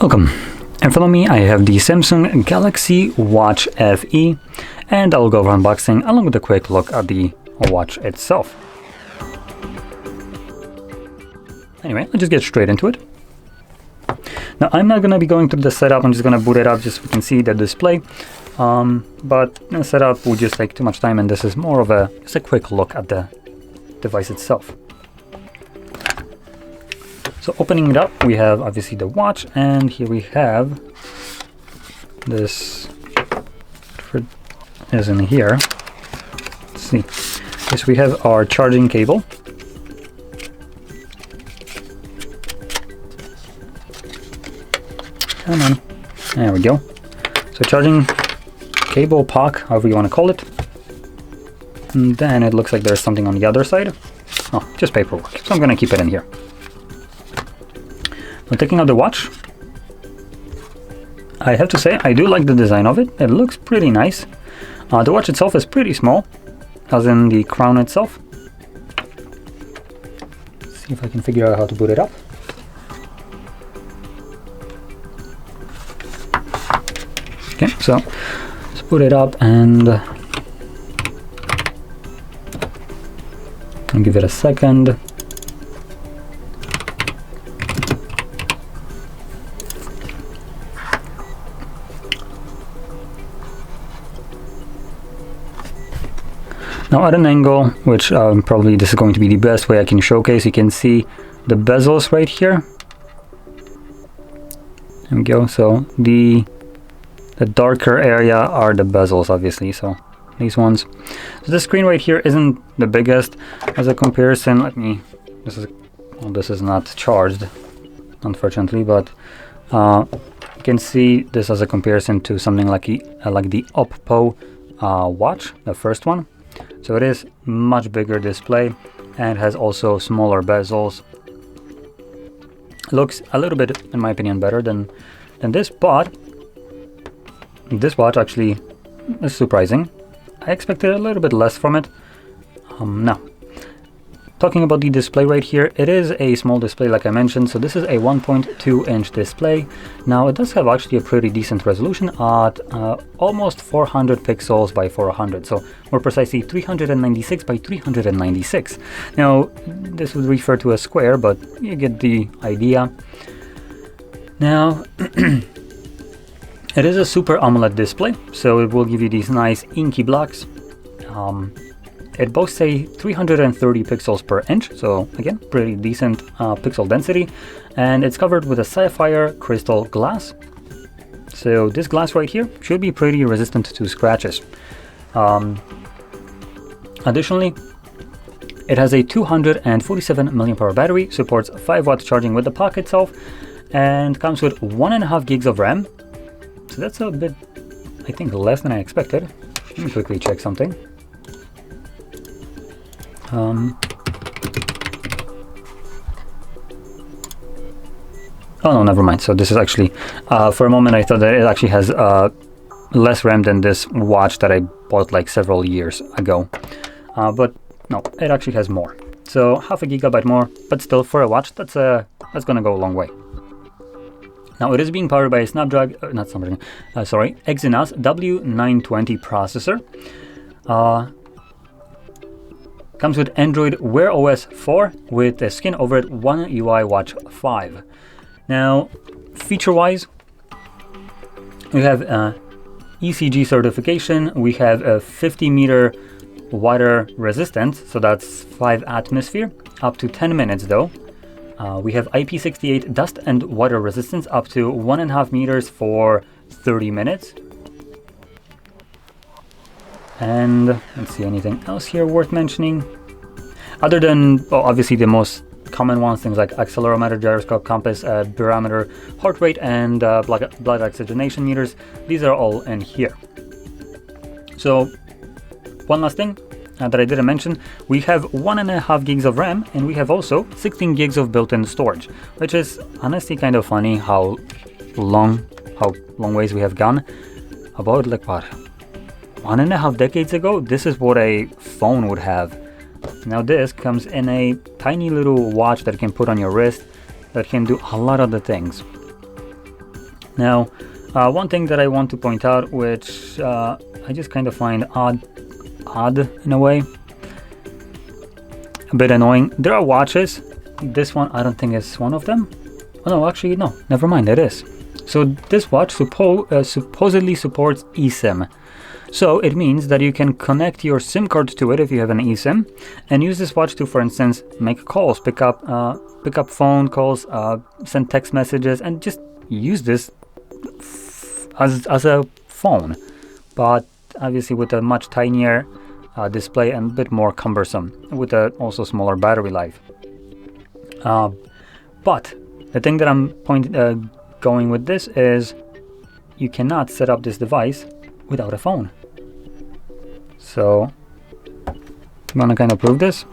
Welcome. In front of me I have the Samsung Galaxy Watch FE, and I'll go over unboxing along with a quick look at the watch itself. Anyway, let's just get straight into it. Now I'm not going to be going through the setup, I'm just going to boot it up just so we can see the display. But the setup would just take too much time, and this is more of just a quick look at the device itself. So opening it up, we have obviously the watch, and here we have this is in here. Let's see. Okay, so we have our charging cable. Come on. There we go. So charging cable, POC, however you want to call it. And then it looks like there's something on the other side. Oh, just paperwork. So I'm going to keep it in here. Now, taking out the watch, I have to say I do like the design of it. It looks pretty nice. The watch itself is pretty small, as in the crown itself. Let's see if I can figure out how to boot it up. Okay, so let's put it up and I'll give it a second. Now at an angle, which probably this is going to be the best way I can showcase, you can see the bezels right here. There we go. So the darker area are the bezels, obviously, so these ones. So this screen right here isn't the biggest. As a comparison, this is not charged, unfortunately, but you can see this as a comparison to something like the Oppo watch, the first one. So it is much bigger display and has also smaller bezels. Looks a little bit, in my opinion, better than this, but this watch actually is surprising. I expected a little bit less from it. Now, talking about the display right here, it is a small display like I mentioned, so this is a 1.2 inch display. Now it does have actually a pretty decent resolution at almost 400 pixels by 400, so more precisely 396 by 396. Now this would refer to a square, but you get the idea. Now it is a Super AMOLED display, so it will give you these nice inky blacks. It boasts a 330 pixels per inch, so again, pretty decent pixel density, and it's covered with a sapphire crystal glass. So this glass right here should be pretty resistant to scratches. Additionally, it has a 247 mAh battery, supports 5-watt charging with the POC itself, and comes with 1.5 gigs of RAM. So that's a bit, I think, less than I expected. Let me quickly check something. Oh no, never mind. So this is actually, for a moment I thought that it actually has less RAM than this watch that I bought like several years ago. But no, it actually has more. So half a gigabyte more, but still for a watch, that's gonna go a long way. Now it is being powered by a Exynos W920 processor. Comes with Android Wear OS 4 with a skin over it One UI Watch 5. Now, feature-wise, we have ECG certification. We have a 50-meter water resistance, so that's 5 atmosphere, up to 10 minutes though. We have IP68 dust and water resistance up to 1.5 meters for 30 minutes. And let's see, anything else here worth mentioning? Other than, well, obviously the most common ones, things like accelerometer, gyroscope, compass, barometer, heart rate, and blood oxygenation meters. These are all in here. So one last thing that I didn't mention, we have 1.5 gigs of RAM, and we have also 16 gigs of built-in storage, which is honestly kind of funny how long ways we have gone. About like what, 1.5 decades ago, this is what a phone would have. Now this comes in a tiny little watch that you can put on your wrist that can do a lot of the things. Now, one thing that I want to point out, which I just kind of find odd in a way, a bit annoying. There are watches. This one, I don't think is one of them. Oh no, actually no, never mind, it is. So this watch supposedly supports eSIM. So it means that you can connect your SIM card to it if you have an eSIM, and use this watch to, for instance, make calls, pick up phone calls, send text messages, and just use this as a phone, but obviously with a much tinier display and a bit more cumbersome, with a also smaller battery life. But the thing that I'm going with this is you cannot set up this device without a phone. So I'm gonna kind of prove this.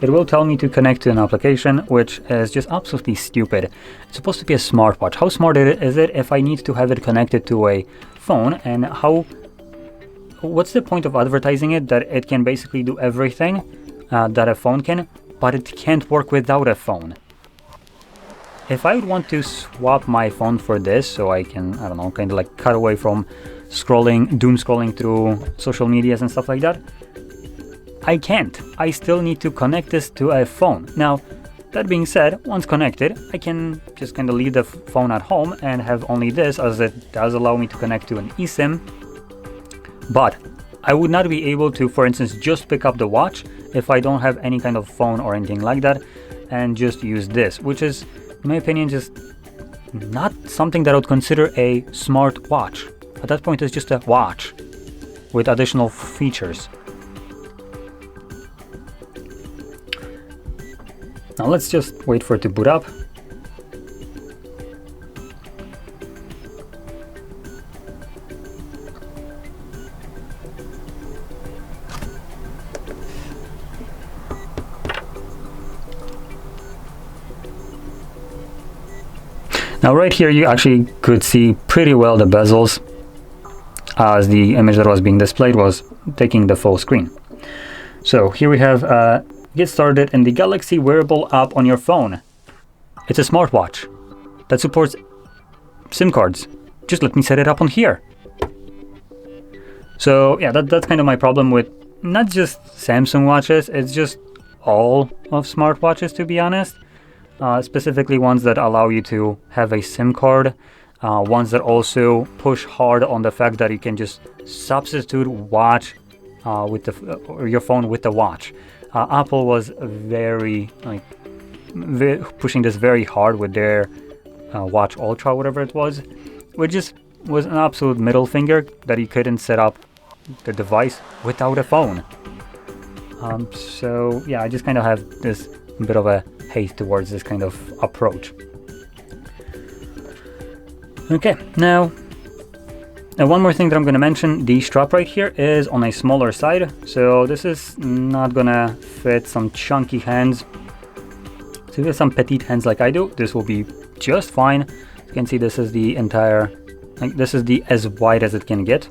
It will tell me to connect to an application, which is just absolutely stupid. It's supposed to be a smartwatch. How smart is it if I need to have it connected to a phone? And what's the point of advertising it that it can basically do everything that a phone can, but it can't work without a phone? If I would want to swap my phone for this, so I can, I don't know, kind of like cut away from doom scrolling through social medias and stuff like that, I can't. I still need to connect this to a phone. Now, that being said, once connected, I can just kind of leave the phone at home and have only this, as it does allow me to connect to an eSIM. But I would not be able to, for instance, just pick up the watch if I don't have any kind of phone or anything like that, and just use this, which is, in my opinion, just not something that I would consider a smart watch. At that point, it's just a watch with additional features. Now let's just wait for it to boot up. Now right here you actually could see pretty well the bezels, as the image that was being displayed was taking the full screen. So here we have get started in the Galaxy wearable app on your phone. It's a smartwatch that supports SIM cards. Just let me set it up on here. So yeah, that's kind of my problem with not just Samsung watches, it's just all of smartwatches, to be honest. Specifically ones that allow you to have a SIM card, ones that also push hard on the fact that you can just substitute watch with your phone with the watch. Apple was pushing this very hard with their Watch Ultra, whatever it was, which just was an absolute middle finger that you couldn't set up the device without a phone. So yeah, I just kind of have this bit of a hate towards this kind of approach. Okay, now one more thing that I'm going to mention, the strap right here is on a smaller side, so this is not going to fit some chunky hands. So if you have some petite hands like I do, this will be just fine. As you can see, this is the entire, this is the as wide as it can get.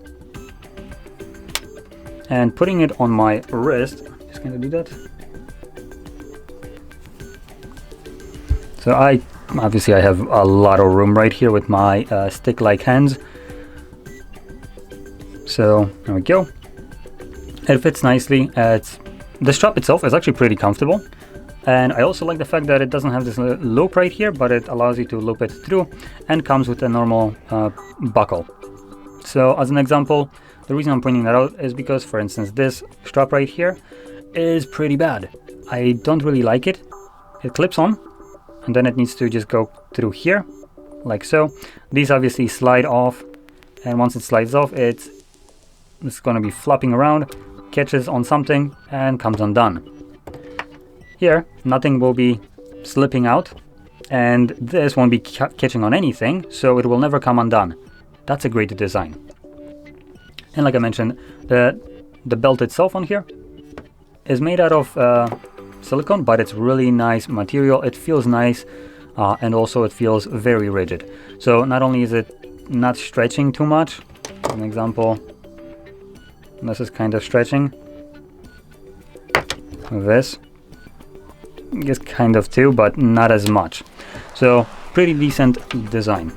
And putting it on my wrist, just going to do that. So obviously I have a lot of room right here with my stick-like hands. So there we go. It fits nicely. The strap itself is actually pretty comfortable, and I also like the fact that it doesn't have this loop right here, but it allows you to loop it through, and comes with a normal buckle. So as an example, the reason I'm pointing that out is because, for instance, this strap right here is pretty bad. I don't really like it. It clips on, and then it needs to just go through here, like so. These obviously slide off, and once it slides off, it's going to be flopping around, catches on something, and comes undone. Here, nothing will be slipping out, and this won't be catching on anything, so it will never come undone. That's a great design. And like I mentioned, the belt itself on here is made out of silicone, but it's really nice material. It feels nice, and also it feels very rigid. So not only is it not stretching too much, for an example, this is kind of stretching. This is kind of too, but not as much. So pretty decent design.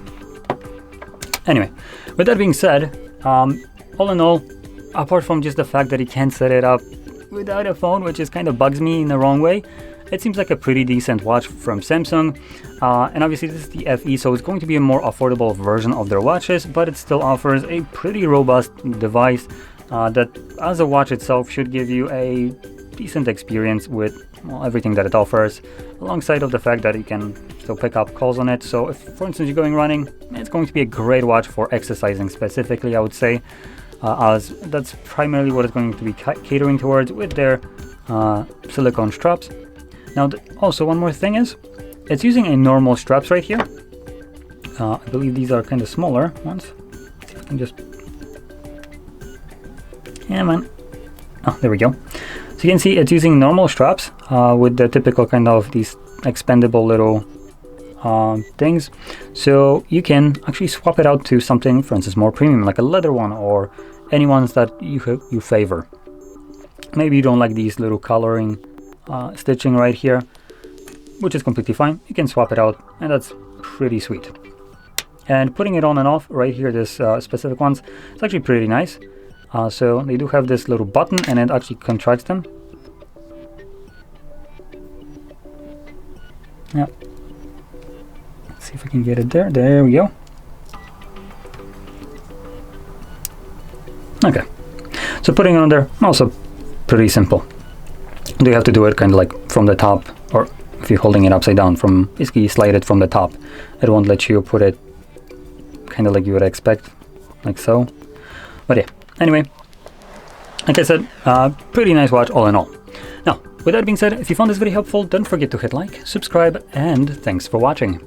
Anyway, with that being said, all in all, apart from just the fact that you can't set it up without a phone, which is kind of bugs me in the wrong way, it seems like a pretty decent watch from Samsung. And obviously this is the FE, so it's going to be a more affordable version of their watches, but it still offers a pretty robust device that as a watch itself should give you a decent experience with everything that it offers, alongside of the fact that you can still pick up calls on it. So if, for instance, you're going running, it's going to be a great watch for exercising specifically, I would say, as that's primarily what it's going to be catering towards with their silicone straps. Now, also one more thing is, it's using a normal straps right here. I believe these are kind of smaller ones. Let's see if I can just... Yeah, man. Oh, there we go. So you can see it's using normal straps with the typical kind of these expendable little things. So you can actually swap it out to something, for instance, more premium, like a leather one or any ones that you favor. Maybe you don't like these little coloring stitching right here, which is completely fine. You can swap it out, and that's pretty sweet. And putting it on and off right here, this specific ones, it's actually pretty nice. So they do have this little button, and it actually contracts them. Yeah. Let's see if I can get it there. There we go. Okay. So putting it on there, also pretty simple. You have to do it kind of like from the top, or if you're holding it upside down, from basically slide it from the top. It won't let you put it kind of like you would expect, like so. But yeah, anyway, like I said, pretty nice watch all in all. Now, with that being said, if you found this video helpful, don't forget to hit like, subscribe, and thanks for watching.